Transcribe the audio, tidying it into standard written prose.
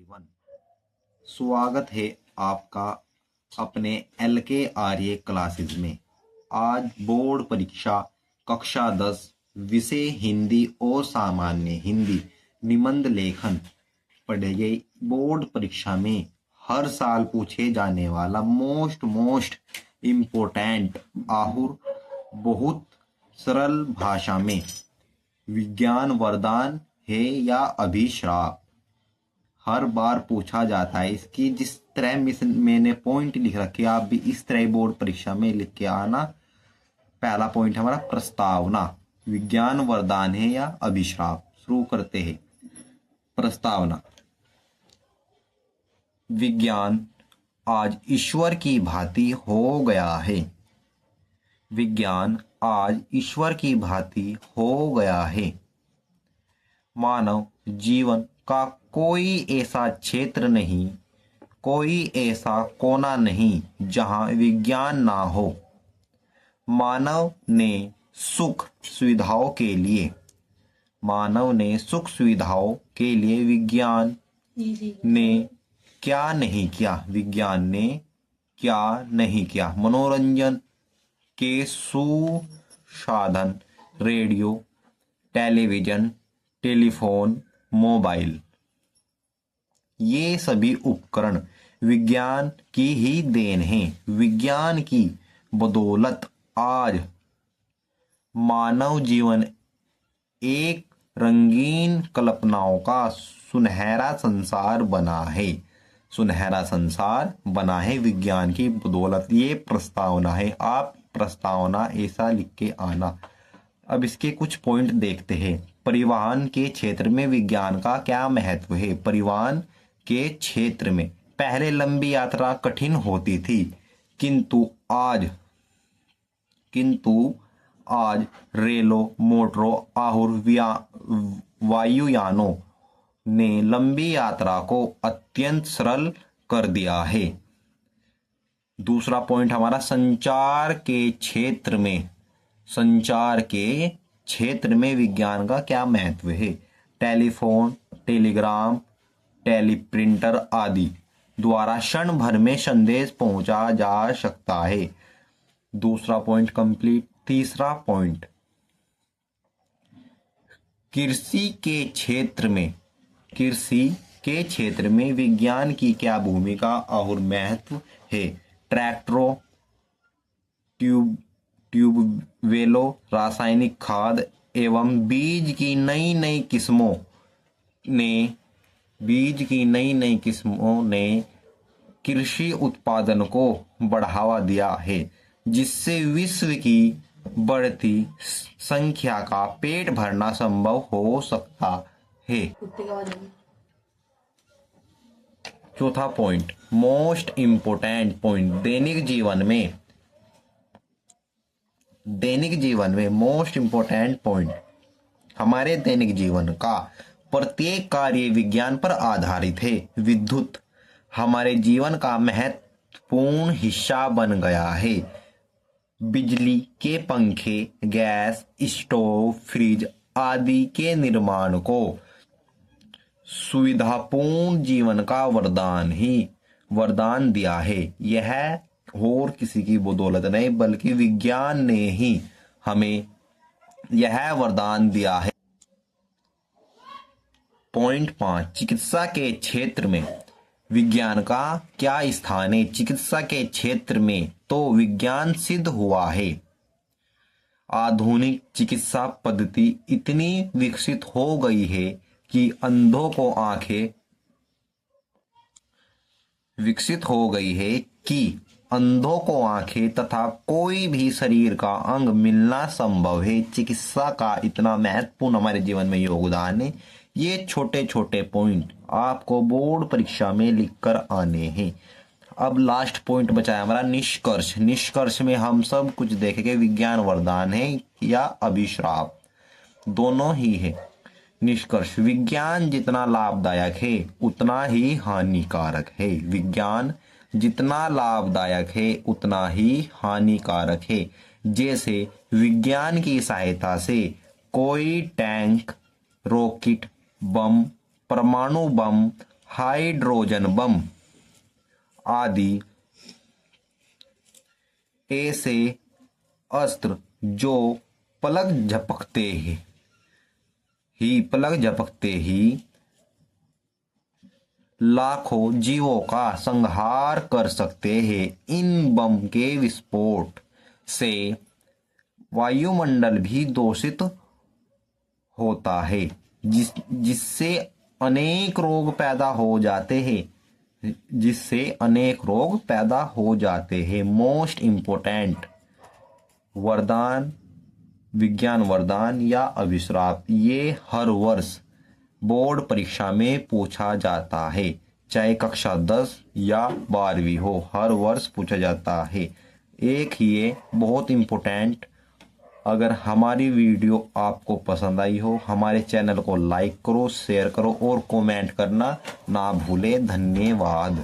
Everyone, स्वागत है आपका अपने LK आर्य क्लासेस में। आज बोर्ड परीक्षा कक्षा 10 विषय हिंदी और सामान्य हिंदी निबंध लेखन पढ़े गए। बोर्ड परीक्षा में हर साल पूछे जाने वाला मोस्ट इम्पोर्टेंट और बहुत सरल भाषा में विज्ञान वरदान है या अभिश्राप हर बार पूछा जाता है। इसकी जिस तरह मैंने पॉइंट लिख रखे आप भी इस तरह बोर्ड परीक्षा में लिख के आना। पहला पॉइंट हमारा प्रस्तावना, विज्ञान वरदान है या अभिश्राप। शुरू करते हैं। प्रस्तावना। विज्ञान आज ईश्वर की भांति हो गया है। विज्ञान आज ईश्वर की भांति हो गया है। मानव जीवन का कोई ऐसा क्षेत्र नहीं, कोई ऐसा कोना नहीं जहां विज्ञान ना हो। मानव ने सुख सुविधाओं के लिए विज्ञान ने क्या नहीं किया। विज्ञान ने क्या नहीं किया। मनोरंजन के सुसाधन, रेडियो, टेलीविजन, टेलीफोन, मोबाइल, ये सभी उपकरण विज्ञान की ही देन है। विज्ञान की बदौलत आज मानव जीवन एक रंगीन कल्पनाओं का सुनहरा संसार बना है। विज्ञान की बदौलत। ये प्रस्तावना है। आप प्रस्तावना ऐसा लिख के आना। अब इसके कुछ पॉइंट देखते हैं। परिवहन के क्षेत्र में विज्ञान का क्या महत्व है। परिवहन के क्षेत्र में पहले लंबी यात्रा कठिन होती थी, किंतु आज रेलों, मोटरों और वायुयानों ने लंबी यात्रा को अत्यंत सरल कर दिया है। दूसरा पॉइंट हमारा संचार के क्षेत्र में विज्ञान का क्या महत्व है। टेलीफोन, टेलीग्राम, टेलीप्रिंटर आदि द्वारा क्षण भर में संदेश पहुंचा जा सकता है। दूसरा पॉइंट कंप्लीट। तीसरा पॉइंट, कृषि के क्षेत्र में विज्ञान की क्या भूमिका और महत्व है। ट्रैक्टरों, ट्यूबवेलों, रासायनिक खाद एवं बीज की नई नई किस्मों ने कृषि उत्पादन को बढ़ावा दिया है, जिससे विश्व की बढ़ती संख्या का पेट भरना संभव हो सकता है। चौथा पॉइंट, मोस्ट इम्पोर्टेंट पॉइंट, दैनिक जीवन में मोस्ट इम्पोर्टेंट पॉइंट, हमारे दैनिक जीवन का प्रत्येक कार्य विज्ञान पर आधारित है। विद्युत हमारे जीवन का महत्वपूर्ण हिस्सा बन गया है। बिजली के पंखे, गैस स्टोव, फ्रिज आदि के निर्माण को सुविधापूर्ण जीवन का वरदान दिया है। यह और किसी की बदौलत नहीं, बल्कि विज्ञान ने ही हमें यह वरदान दिया है। पॉइंट 5, चिकित्सा के क्षेत्र में विज्ञान का क्या स्थान है। चिकित्सा के क्षेत्र में तो विज्ञान सिद्ध हुआ है। आधुनिक चिकित्सा पद्धति इतनी विकसित हो गई है कि अंधों को आंखें तथा कोई भी शरीर का अंग मिलना संभव है। चिकित्सा का इतना महत्वपूर्ण हमारे जीवन में योगदान है। ये छोटे छोटे पॉइंट आपको बोर्ड परीक्षा में लिखकर आने हैं। अब लास्ट पॉइंट बचा है हमारा निष्कर्ष। निष्कर्ष में हम सब कुछ देखेंगे। विज्ञान वरदान है या अभिश्राप, दोनों ही है। निष्कर्ष, विज्ञान जितना लाभदायक है उतना ही हानिकारक है। विज्ञान जितना लाभदायक है उतना ही हानिकारक है। जैसे विज्ञान की सहायता से कोई टैंक, रॉकेट, बम, परमाणु बम, हाइड्रोजन बम आदि ऐसे अस्त्र जो पलक झपकते ही लाखों जीवों का संहार कर सकते हैं। इन बम के विस्फोट से वायुमंडल भी दूषित होता है, जिससे अनेक रोग पैदा हो जाते हैं। मोस्ट इम्पोर्टेंट वरदान, विज्ञान वरदान या अभिशाप, ये हर वर्ष बोर्ड परीक्षा में पूछा जाता है, चाहे कक्षा 10 या 12वीं हो, हर वर्ष पूछा जाता है। एक ये बहुत इम्पोर्टेंट। अगर हमारी वीडियो आपको पसंद आई हो, हमारे चैनल को लाइक करो, शेयर करो और कमेंट करना ना भूले। धन्यवाद।